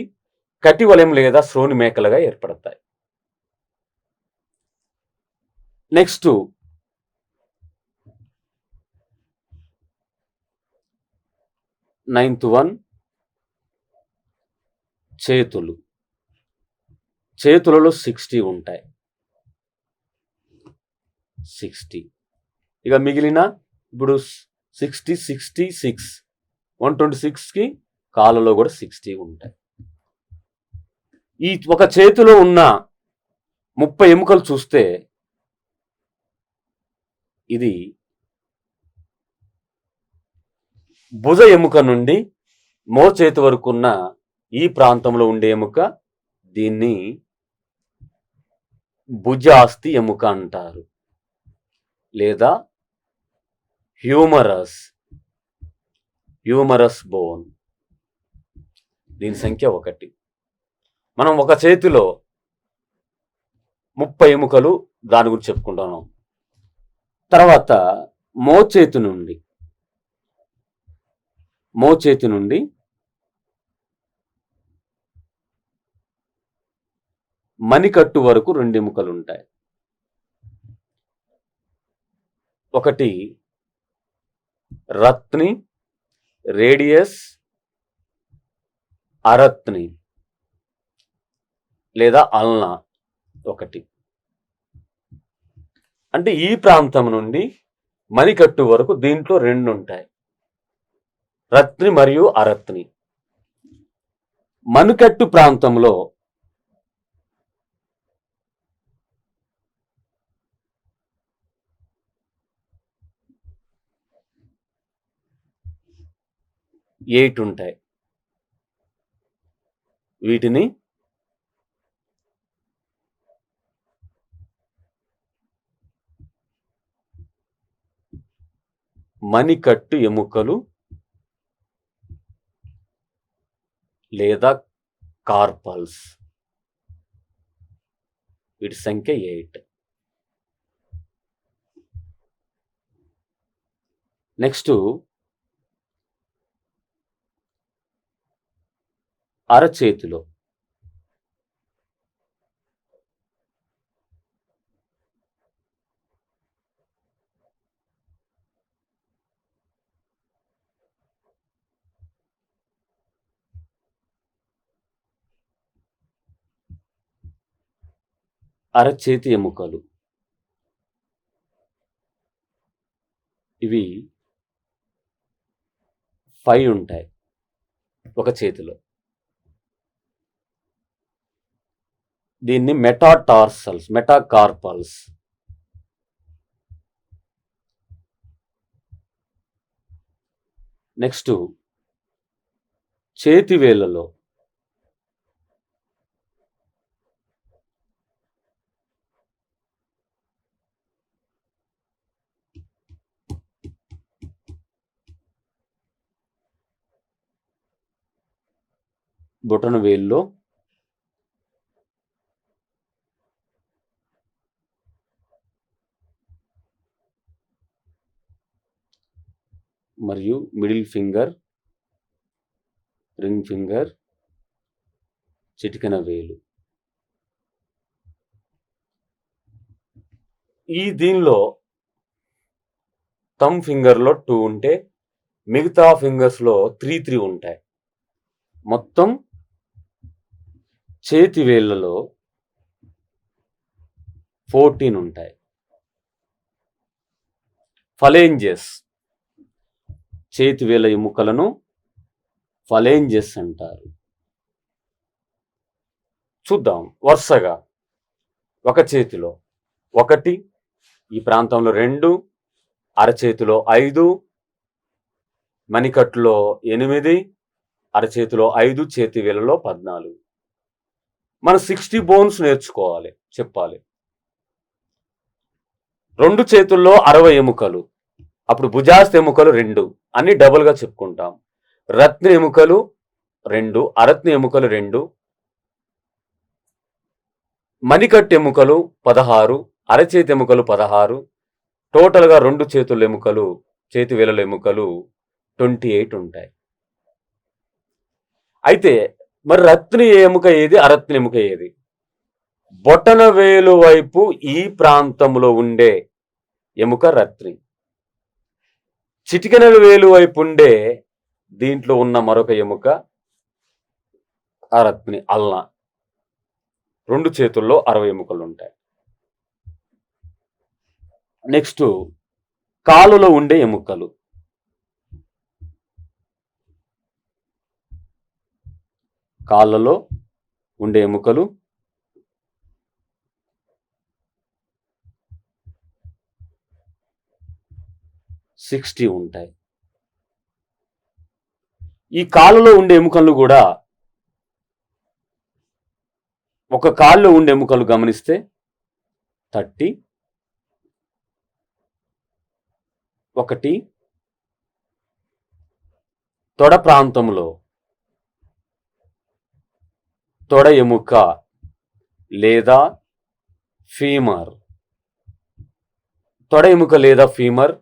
కటివలయం లేదా శ్రోణిమేకలుగా ఏర్పడతాయి. నెక్స్ట్ 9th చేతులలో 60 ఉంటాయి. 60. ఇక మిగిలిన ఇప్పుడు 60, 66, 126కి కాళ్ళలో కూడా 60 ఉంటాయి. ఈ ఒక చేతిలో ఉన్న 30 ఎముకలు చూస్తే ఇది భుజ ఎముక నుండి మోచేతి వరకు ఉన్న ఈ ప్రాంతంలో ఉండే ఎముక దీన్ని భుజాస్థి ఎముక అంటారు, లేదా హ్యూమరస్ బోన్. దీని సంఖ్య 1. మనం ఒక చేతిలో 30 ఎముకలు దాని గురించి చెప్పుకుంటున్నాం. తర్వాత మోచేతి నుండి మణికట్టు వరకు 2 ఎముకలు ఉంటాయి. ఒకటి రత్ని, రేడియస్, అరత్ని లేదా అల్నా ఒకటి. అంటే ఈ ప్రాంతం నుండి మణికట్టు వరకు దీంట్లో 2 ఉంటాయి, రత్ని మరియు అరత్ని. మణికట్టు ప్రాంతంలో ఎయిట్ ఉంటాయి. వీటిని మణికట్టు ఎముకలు లేదా కార్పల్స్. వీటి సంఖ్య 8. నెక్స్ట్ అరచేతిలో అరచేతి ఎముకలు ఇవి 5 ఉంటాయి ఒక చేతిలో. దీన్ని మెటాకార్పల్స్. నెక్స్ట్ చేతి వేళ్ళలో బొటన వేల్లో మరియు మిడిల్ ఫింగర్, రింగ్ ఫింగర్, చిటికెన వేలు. దీనిలో థంబ్ ఫింగర్లో 2 ఉంటే మిగతా ఫింగర్స్లో 3 ఉంటాయి. మొత్తం చేతి వేళ్ళలో 14 ఉంటాయి. ఫలేంజెస్, చేతి వేళ్ళ ఎముకలను ఫలేంజెస్ అంటారు. చూద్దాం వరుసగా. ఒక చేతిలో 1, ఈ ప్రాంతంలో 2, అరచేతిలో 5, మణికట్టులో 8, అరచేతిలో 5, చేతి వేళ్ళలో 14. మనం 60 బోన్స్ చెప్పాలి. 2 చేతుల్లో 60 ఎముకలు, అప్పుడు భుజాస్థి ఎముకలు 2 అన్ని డబుల్గా చెప్పుకుంటాం. రత్న ఎముకలు 2, అరత్న ఎముకలు 2, మణికట్టు ఎముకలు 16, అరచేతి ఎముకలు 16, టోటల్గా 2 చేతుల ఎముకలు, చేతి వేళ్ళ ఎముకలు 28 ఉంటాయి. అయితే మరి రత్ని ఎముక ఏది, అరత్ని ఎముక ఏది? బొటన వేలు వైపు ఈ ప్రాంతంలో ఉండే ఎముక రత్ని. చిటికెన వేలు వైపు ఉండే దీంట్లో ఉన్న మరొక ఎముక అరత్ని, అల్నా. 2 చేతుల్లో 60 ఎముకలు ఉంటాయి. నెక్స్ట్ కాలులో ఉండే ఎముకలు. కాళ్ళలో ఉండే ఎముకలు 60 ఉంటాయి. ఈ కాలులో ఉండే ఎముకలు కూడా ఒక కాల్లో ఉండే ఎముకలు గమనిస్తే 30, 1 తొడ ప్రాంతంలో తొడ ఎముక లేదా ఫీమర్, తొడ ఎముక లేదా ఫీమర్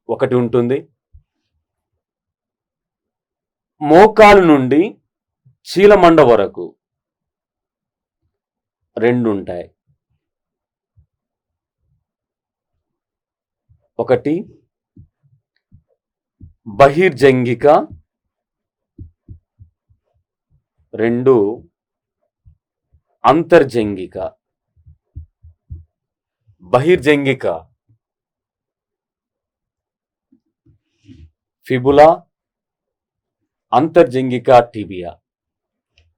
1 ఉంటుంది. మోకాలు నుండి చీలమండ వరకు 2 ఉంటాయి. 1 బహిర్జంగిక, 2 అంతర్జంగిక. బహిర్జంగిక ఫిబులా, అంతర్జంగిక టిబియా.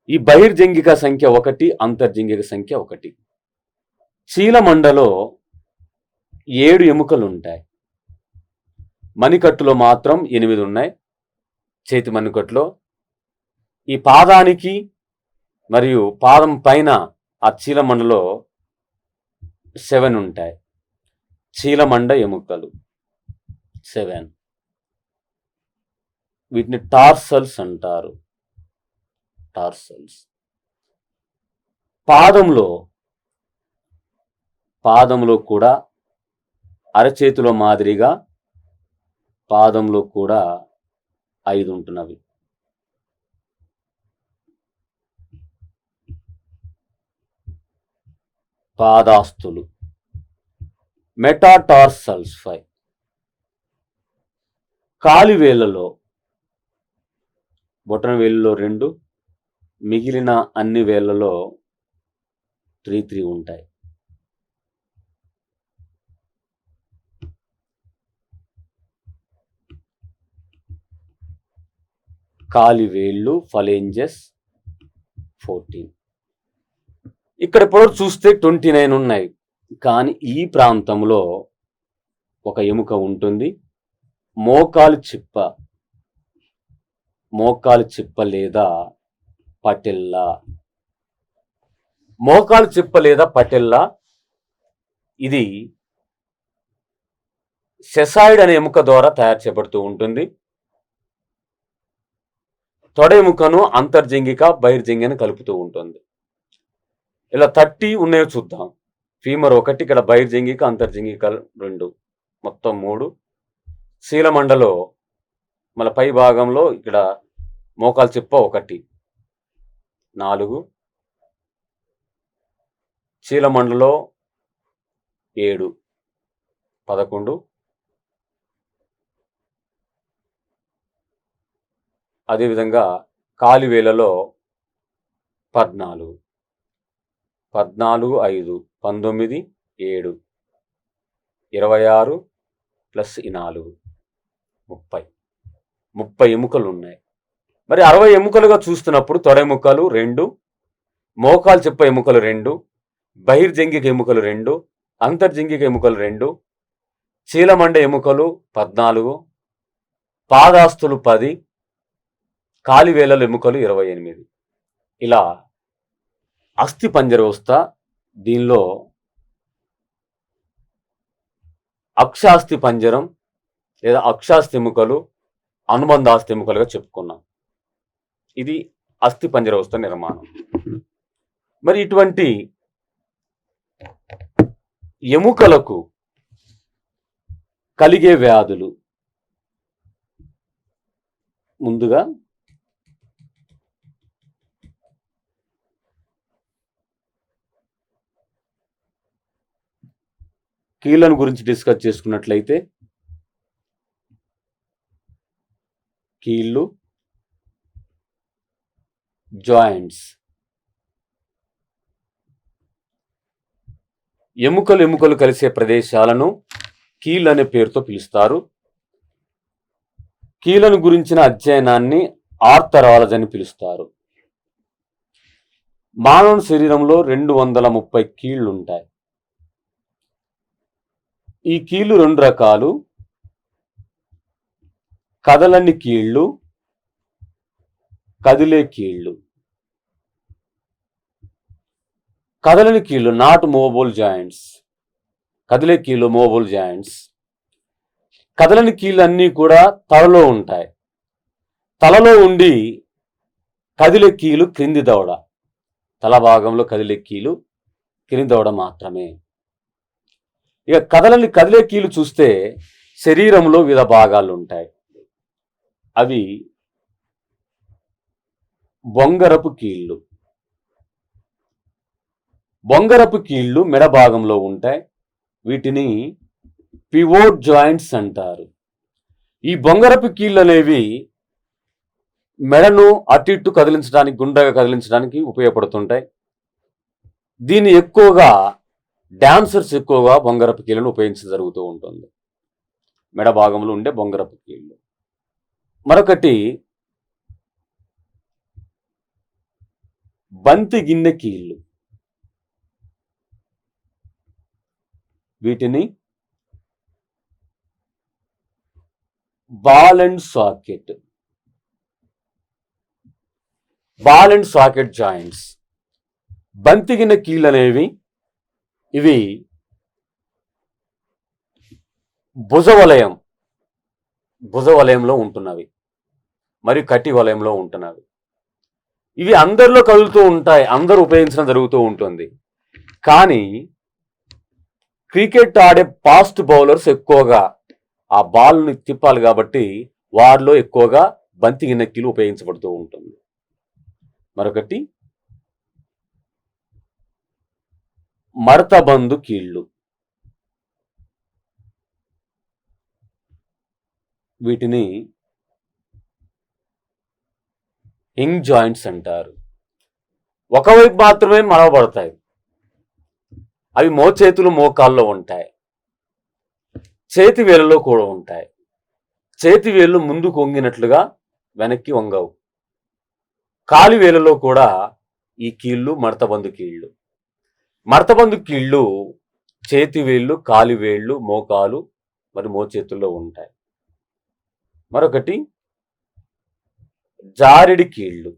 ఈ బహిర్జంగిక సంఖ్య 1, అంతర్జంగిక సంఖ్య 1. చీలమండలో 7 ఎముకలు ఉంటాయి. మణికట్టులో మాత్రం 8 ఉన్నాయి. చేతి మణికట్టులో ఈ పాదానికి మరియు పాదం పైన ఆ చీలమండలో 7 ఉంటాయి. చీలమండ ఎముకలు 7. వీటిని టార్సల్స్ అంటారు. టార్సల్స్. పాదంలో కూడా అరచేతిలో మాదిరిగా పాదంలో కూడా 5 ఉంటున్నవి. పాదాస్తులు మెటాటార్సల్స్ 5. కాలివేళ్లలో బొటన వేలులో 2, మిగిలిన అన్ని వేళ్లలో 3 ఉంటాయి. కాలివేళ్ళు ఫలేంజెస్ 14. ఇక్కడ ఇప్పుడు చూస్తే 29 ఉన్నాయి. కానీ ఈ ప్రాంతంలో ఒక ఎముక ఉంటుంది. మోకాలు చిప్ప లేదా పటెల్లా. మోకాలు చిప్ప లేదా పటెల్లా ఇది సెసాయిడ్ అనే ఎముక ద్వారా తయారు చేయబడుతూ ఉంటుంది. తొడ ఎముకను అంతర్జంగిక బహిర్జంగికను కలుపుతూ ఉంటుంది. ఇలా 30 ఉన్నాయో చూద్దాం. ఫీమర్ 1, ఇక్కడ బహిర్జంగిక అంతర్జంగిక 2, మొత్తం 3. చీలమండలో మన పై భాగంలో ఇక్కడ మోకాలు చిప్ప 1, 4. చీలమండలో 7, 11. అదేవిధంగా కాలివేలలో 14, 5, 19, 7, 26 ప్లస్ 4, 30 ఎముకలు ఉన్నాయి. మరి 60 ఎముకలుగా చూస్తున్నప్పుడు తొడ ఎముకలు 2, మోకాలు చిప్ప ఎముకలు 2, బహిర్జంగిక ఎముకలు 2, అంతర్జంగిక ఎముకలు 2, చీలమండ ఎముకలు 14, పాదాస్తులు 10, కాలివేలల ఎముకలు 28. ఇలా అస్థి పంజర వ్యవస్థ. దీనిలో అక్షాస్థి పంజరం లేదా అక్షాస్థి ఎముకలు, అనుబంధాస్థి ఎముకలుగా చెప్పుకున్నాం. ఇది అస్థి పంజర వ్యవస్థ నిర్మాణం. మరి ఇటువంటి ఎముకలకు కలిగే వ్యాధులు ముందుగా కీళ్ళను గురించి డిస్కస్ చేసుకున్నట్లయితే కీళ్ళు, జాయింట్స్, ఎముకలు కలిసే ప్రదేశాలను కీళ్ళు అనే పేరుతో పిలుస్తారు. కీళ్ళను గురించిన అధ్యయనాన్ని ఆర్థరాలజీ అని పిలుస్తారు. మానవ శరీరంలో 230 కీళ్ళు ఉంటాయి. ఈ కీళ్ళు 2 రకాలు. కదలని కీళ్ళు, కదిలే కీళ్ళు. కదలని కీళ్ళు నాట్ మూవబుల్ జాయింట్స్, కదిలే కీళ్ళు మూవబుల్ జాయింట్స్. కదలని కీళ్ళు అన్నీ కూడా తలలో ఉంటాయి. తలలో ఉండి కదిలే కీలు క్రింది దవడ. తల భాగంలో కదిలే కీలు క్రింది దవడ మాత్రమే. ఇక కదిలే కీలు చూస్తే శరీరంలో వివిధ భాగాలు ఉంటాయి. అవి బొంగరపు కీళ్ళు. బొంగరపు కీళ్ళు మెడ భాగంలో ఉంటాయి. వీటిని పివోట్ జాయింట్స్ అంటారు. ఈ బొంగరపు కీళ్ళు అనేవి మెడను అటు ఇటు కదిలించడానికి, గుండ్రగా కదిలించడానికి ఉపయోగపడుతుంటాయి. దీన్ని ఎక్కువగా డాన్సర్స్ ఎక్కువగా బొంగరపు కీళ్ళను ఉపయోగించడం జరుగుతూ ఉంటుంది. మెడ భాగంలో ఉండే బొంగరపు కీళ్ళు. మరొకటి బంతి గిన్నె కీళ్ళు. వీటిని ball and socket, ball and socket joints. బంతి గిన్నె కీళ్ళు అనేవి ఇవి భుజవలయంలో ఉంటున్నవి మరియు కటి వలయంలో ఉంటున్నవి. ఇవి అందరిలో కదులుతూ ఉంటాయి, అందరూ ఉపయోగించడం జరుగుతూ ఉంటుంది. కానీ క్రికెట్ ఆడే ఫాస్ట్ బౌలర్స్ ఎక్కువగా ఆ బాల్ని తిప్పాలి కాబట్టి వారిలో ఎక్కువగా బంతి గిన్నె కీలు ఉపయోగించబడుతూ ఉంటుంది. మరొకటి మడతబందు కీళ్ళు. వీటిని హింగ్ జాయింట్స్ అంటారు. ఒకవైపు మాత్రమే మడవబడతాయి. అవి మోచేతులు మోకాల్లో ఉంటాయి. చేతి వేళ్ళలో కూడా ఉంటాయి. చేతి వేళ్ళు ముందుకు వంగినట్లుగా వెనక్కి వంగవు. కాలి వేళ్ళలో కూడా ఈ కీళ్ళు మడతబందు కీళ్ళు. మడతబందు కీళ్ళు చేతి వేళ్ళు, కాలి వేళ్ళు, మోకాలు మరి మోచేతుల్లో ఉంటాయి. మరొకటి జారిడి కీళ్ళు.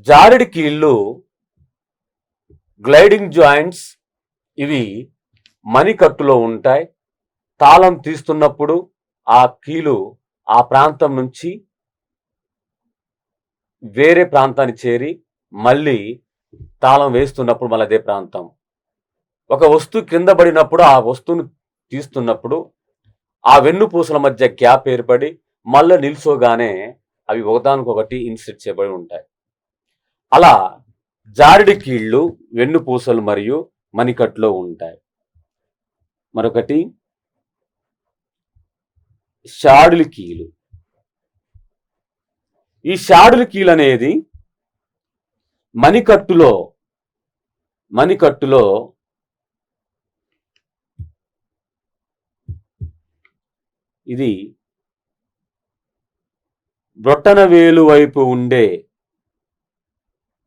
జారిడి కీళ్ళు గ్లైడింగ్ జాయింట్స్. ఇవి మణికట్టులో ఉంటాయి. తాళం తీస్తున్నప్పుడు ఆ కీలు ఆ ప్రాంతం నుంచి వేరే ప్రాంతానికి చేరి మళ్ళీ తాళం వేస్తున్నప్పుడు మళ్ళీ అదే ప్రాంతం. ఒక వస్తువు కింద పడినప్పుడు ఆ వస్తువును తీస్తున్నప్పుడు ఆ వెన్నుపూసల మధ్య గ్యాప్ ఏర్పడి మళ్ళీ నిల్చోగానే అవి ఒకదానికొకటి ఇన్సెట్ చేయబడి ఉంటాయి. అలా జారిడి కీళ్ళు వెన్నుపూసలు మరియు మణికట్టులో ఉంటాయి. మరొకటి షాడులి కీలు. ఈ షాడులి కీలు అనేది మణికట్టులో ఇది బ్రొట్టన వేలు వైపు ఉండే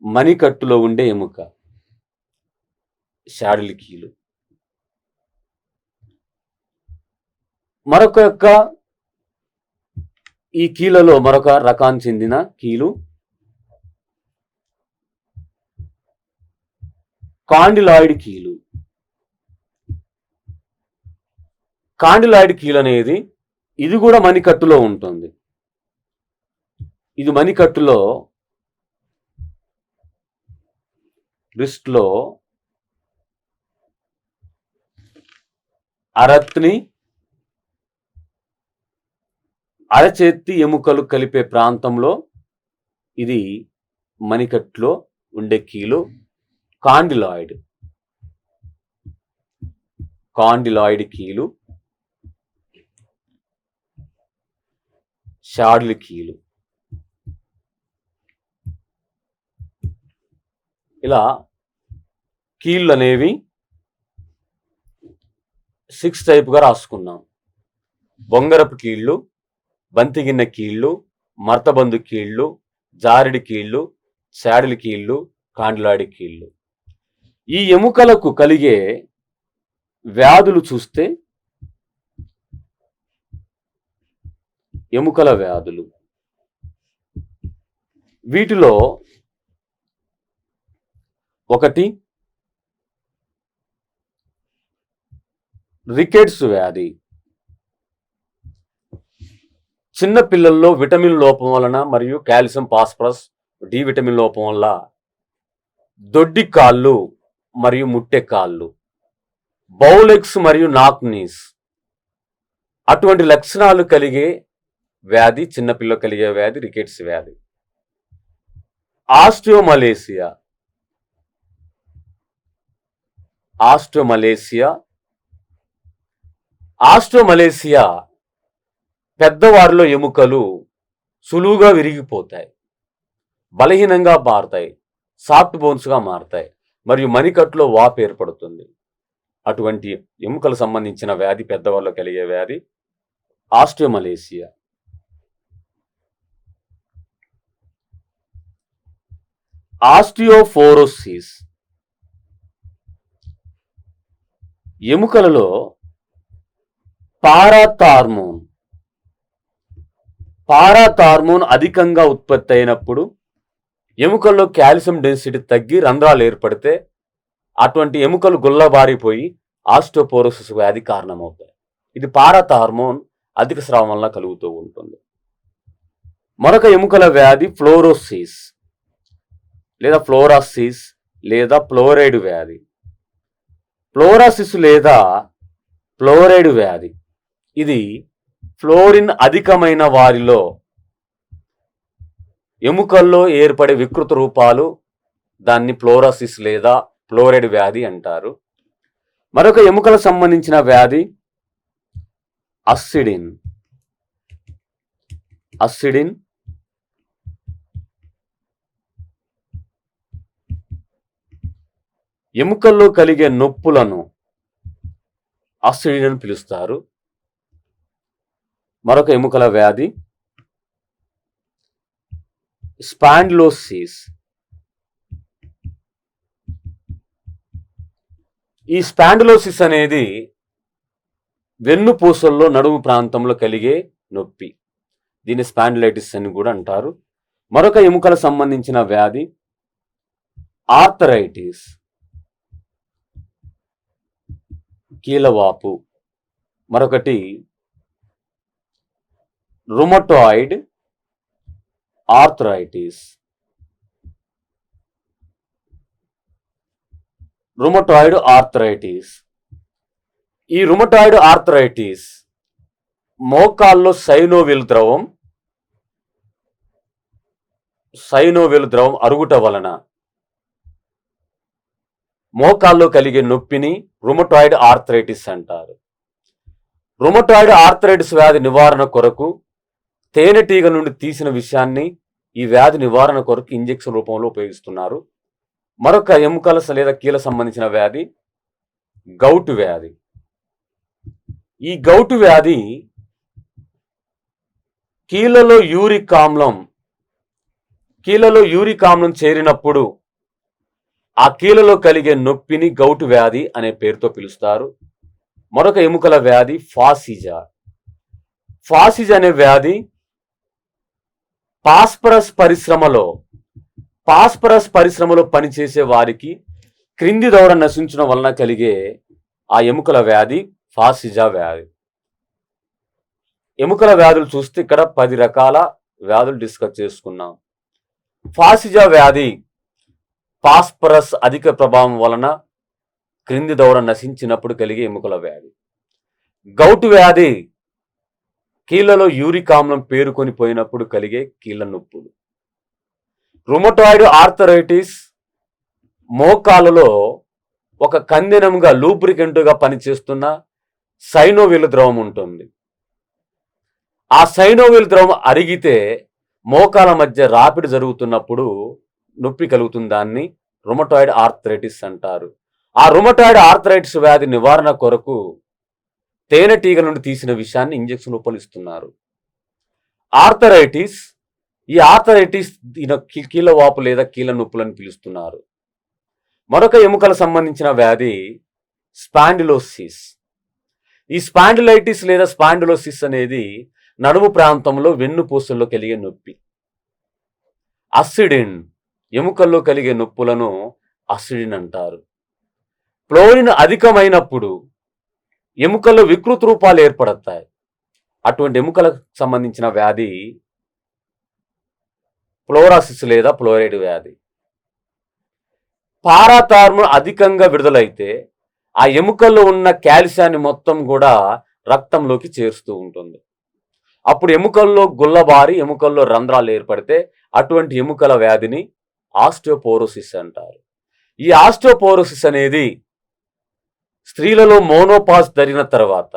మణికట్టులో ఉండే ఎముక షాడులి కీలు. ఈ కీళ్ళలో మరొక రకానికి చెందిన కీలు కాండిలాయిడ్ కీలు. కాండిలాయిడ్ కీలు అనేది ఇది కూడా మణికట్టులో ఉంటుంది. ఇది మణికట్టులో రిస్ట్లో అరచేతి ఎముకలు కలిపే ప్రాంతంలో ఇది మణికట్టులో ఉండే కీలు కాండిలాయిడ్ కీలు, షాడులి కీలు. ఇలా కీళ్ళు అనేవి 6 టైప్గా రాసుకున్నాం. బొంగరపు కీళ్ళు, బంతిగిన్నె కీళ్ళు, మడతబందు కీళ్ళు, జారిడి కీళ్ళు, షాడులి కీళ్ళు, కాండిలాయిడ్ కీళ్ళు. ఈ ఎముకలకు కలిగే వ్యాధులు చూస్తే ఎముకల వ్యాధులు. వీటిలో ఒకటి రికెట్స్ వ్యాధి. చిన్న పిల్లల్లో విటమిన్ లోపం వలన మరియు కాల్షియం, ఫాస్ఫరస్, డి విటమిన్ లోపం వల్ల దొడ్డి కాళ్ళు మరియు ముట్టె కాళ్ళు, బౌలెక్స్ మరియు నాక్ నీస్ అటువంటి లక్షణాలు కలిగే వ్యాధి చిన్నపిల్లలు కలిగే వ్యాధి రికెట్స్ వ్యాధి. ఆస్టియోమలేసియా. ఆస్టియోమలేసియా పెద్దవారిలో ఎముకలు సులువుగా విరిగిపోతాయి, బలహీనంగా మారుతాయి, సాఫ్ట్ బోన్స్గా మారుతాయి మరియు మణికట్టులో వాపు ఏర్పడుతుంది. అటువంటి ఎముకలకు సంబంధించిన వ్యాధి పెద్దవారిలో కలిగే వ్యాధి ఆస్టియోమలేసియా. ఆస్టియోపోరోసిస్. ఎముకలలో పారాథార్మోన్ అధికంగా ఉత్పత్తి అయినప్పుడు ఎముకల్లో కాల్షియం డెన్సిటీ తగ్గి రంధ్రాలు ఏర్పడితే అటువంటి ఎముకలు గుల్లబారిపోయి ఆస్టియోపోరోసిస్ వ్యాధి కారణమవుతాయి. ఇది పారాథార్మోన్ అధిక స్రావం వల్ల కలుగుతూ ఉంటుంది. మరొక ఎముకల వ్యాధి ఫ్లోరోసిస్ లేదా ఫ్లోరాసిస్ లేదా ఫ్లోరైడ్ వ్యాధి. ఫ్లోరాసిస్ లేదా ఫ్లోరైడ్ వ్యాధి ఇది ఫ్లోరిన్ అధికమైన వారిలో ఎముకల్లో ఏర్పడే వికృత రూపాలు, దాన్ని ఫ్లోరోసిస్ లేదా ఫ్లోరైడ్ వ్యాధి అంటారు. మరొక ఎముకలకు సంబంధించిన వ్యాధి అస్సిడిన్. ఎముకల్లో కలిగే నొప్పులను అస్సిడిన్ అని పిలుస్తారు. మరొక ఎముకల వ్యాధి స్పాండిలోసిస్. ఈ స్పాండిలోసిస్ అనేది వెన్నుపూసల్లో నడుము ప్రాంతంలో కలిగే నొప్పి, దీన్ని స్పాండిలైటిస్ అని కూడా అంటారు. మరొక ఎముకలకు సంబంధించిన వ్యాధి ఆర్థరైటిస్, కీలవాపు. మరొకటి రుమటాయిడ్ ఆర్థరైటిస్. ఈ రుమటాయిడ్ ఆర్థరైటిస్ మోకాల్లో సైనోవిల్ ద్రవం అరుగుట వలన మోకాల్లో కలిగే నొప్పిని రుమటాయిడ్ ఆర్థరైటిస్ అంటారు. రుమటాయిడ్ ఆర్థరైటిస్ వ్యాధి నివారణ కొరకు తేనెటీగ నుండి తీసిన విషయాన్ని ఈ వ్యాధి నివారణ కొరకు ఇంజెక్షన్ రూపంలో ఉపయోగిస్తున్నారు. మరొక ఎముకల లేదా కీల సంబంధించిన వ్యాధి గౌటు వ్యాధి. ఈ గౌటు వ్యాధి కీళ్ళలో యూరిక్ ఆమ్లం చేరినప్పుడు ఆ కీళ్ళలో కలిగే నొప్పిని గౌటు వ్యాధి అనే పేరుతో పిలుస్తారు. మరొక ఎముకల వ్యాధి ఫాసిజా అనే వ్యాధి ఫాస్ఫరస్ పరిశ్రమలో పనిచేసే వారికి క్రింది దవడ నశించడం వలన కలిగే ఆ ఎముకల వ్యాధి ఫాసిజా వ్యాధి. ఎముకల వ్యాధులు చూస్తే ఇక్కడ 10 రకాల వ్యాధులు డిస్కస్ చేసుకున్నాం. ఫాసిజా వ్యాధి ఫాస్ఫరస్ అధిక ప్రభావం వలన క్రింది దవడ నశించినప్పుడు కలిగే ఎముకల వ్యాధి. గౌటు వ్యాధి కీళ్ళలో యూరిక్ ఆమ్లం పేరుకొని పోయినప్పుడు కలిగే కీళ్ళ నొప్పులు. రుమటాయిడ్ ఆర్థరైటిస్ మోకాలలో ఒక కందెనంగా లూబ్రికెంట్గా పనిచేస్తున్న సైనోవిల్ ద్రవం ఉంటుంది. ఆ సైనోవిల్ ద్రవం అరిగితే మోకాల మధ్య రాపిడి జరుగుతున్నప్పుడు నొప్పి కలుగుతుంది. దాన్ని రుమటాయిడ్ ఆర్థరైటిస్ అంటారు. ఆ రుమటాయిడ్ ఆర్థరైటిస్ వ్యాధి నివారణ కొరకు తేనెటీగ నుండి తీసిన విషయాన్ని ఇంజెక్షన్ రూపంలో ఇస్తున్నారు. ఈ ఆర్థరైటిస్ కీళ్ళవాపు లేదా కీళ్ళ నొప్పులని పిలుస్తున్నారు. మరొక ఎముకల సంబంధించిన వ్యాధి స్పాండిలోసిస్. ఈ స్పాండిలైటిస్ లేదా స్పాండిలోసిస్ అనేది నడుము ప్రాంతంలో వెన్నుపూసల్లో కలిగే నొప్పి. అస్సిడిన్, ఎముకల్లో కలిగే నొప్పులను అస్సిడిన్ అంటారు. ఫ్లోరిన్ అధికమైనప్పుడు ఎముకల్లో వికృత రూపాలు ఏర్పడతాయి. అటువంటి ఎముకలకు సంబంధించిన వ్యాధి ఫ్లోరోసిస్ లేదా ఫ్లోరైడ్ వ్యాధి. పారాథార్మోన్ అధికంగా విడుదలైతే ఆ ఎముకల్లో ఉన్న కాల్షియాన్ని మొత్తం కూడా రక్తంలోకి చేరుస్తూ ఉంటుంది. అప్పుడు ఎముకల్లో గుల్లబారి ఎముకల్లో రంధ్రాలు ఏర్పడితే అటువంటి ఎముకల వ్యాధిని ఆస్టియోపోరోసిస్ అంటారు. ఈ ఆస్టియోపోరోసిస్ అనేది స్త్రీలలో మోనోపాజ్ జరిగిన తర్వాత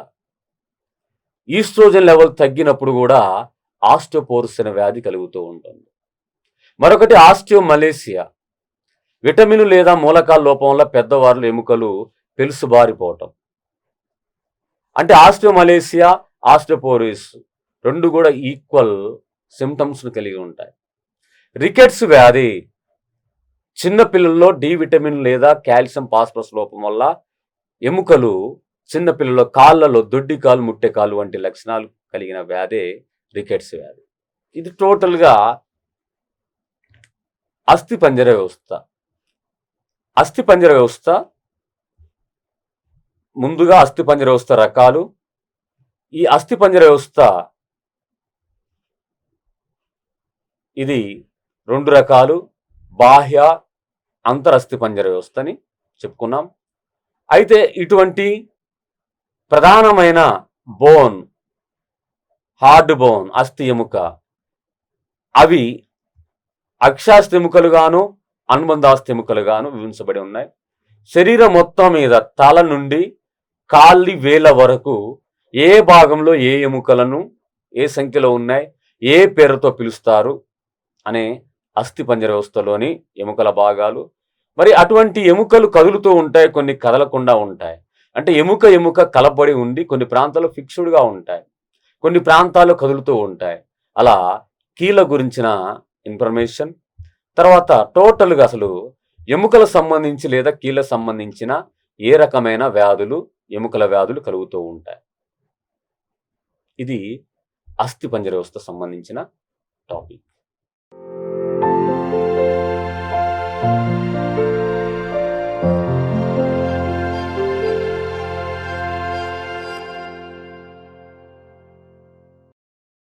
ఈస్ట్రోజన్ లెవెల్ తగ్గినప్పుడు కూడా ఆస్టియోపోరోసిస్ అనే వ్యాధి కలుగుతూ ఉంటుంది. మరొకటి ఆస్టియోమలేసియా, విటమిన్ లేదా మూలకాల లోపం వల్ల పెద్దవారిలో ఎముకలు పెలుసుబారిపోవటం. అంటే ఆస్టియోమలేసియా, ఆస్టియోపోరోసిస్ రెండు కూడా ఈక్వల్ సిమ్టమ్స్ను కలిగి ఉంటాయి. రికెట్స్ వ్యాధి చిన్నపిల్లల్లో డి విటమిన్ లేదా కాల్షియం ఫాస్ఫరస్ లోపం వల్ల ఎముకలు చిన్నపిల్లల కాళ్ళలో దొడ్డి కాలు, ముట్టె కాలు వంటి లక్షణాలు కలిగిన వ్యాధే రికెట్స్ వ్యాధి. ఇది టోటల్గా అస్థిపంజర వ్యవస్థ. అస్థిపంజర వ్యవస్థ ముందుగా అస్థిపంజర వ్యవస్థ రకాలు. ఈ అస్థిపంజర వ్యవస్థ ఇది 2 రకాలు, బాహ్య అంతరస్థిపంజర వ్యవస్థ అని చెప్పుకున్నాం. అయితే ఇటువంటి ప్రధానమైన బోన్, హార్డ్ బోన్, అస్థి ఎముక, అవి అక్షాస్థి ఎముకలుగాను అనుబంధాస్థి ఎముకలుగాను విభజించబడి ఉన్నాయి. శరీరం మొత్తం మీద తల నుండి కాళ్ళి వేల వరకు ఏ భాగంలో ఏ ఎముకలను ఏ సంఖ్యలో ఉన్నాయి, ఏ పేరుతో పిలుస్తారు అనే అస్థిపంజర వ్యవస్థలోని ఎముకల భాగాలు. మరి అటువంటి ఎముకలు కదులుతూ ఉంటాయి, కొన్ని కదలకుండా ఉంటాయి. అంటే ఎముక కలబడి ఉండి కొన్ని ప్రాంతాల్లో ఫిక్స్డ్గా ఉంటాయి, కొన్ని ప్రాంతాల్లో కదులుతూ ఉంటాయి. అలా కీళ్ళ గురించిన ఇన్ఫర్మేషన్. తర్వాత టోటల్గా అసలు ఎముకల సంబంధించి లేదా కీళ్ళకు సంబంధించిన ఏ రకమైన వ్యాధులు, ఎముకల వ్యాధులు కలుగుతూ ఉంటాయి. ఇది అస్థిపంజర వ్యవస్థ సంబంధించిన టాపిక్.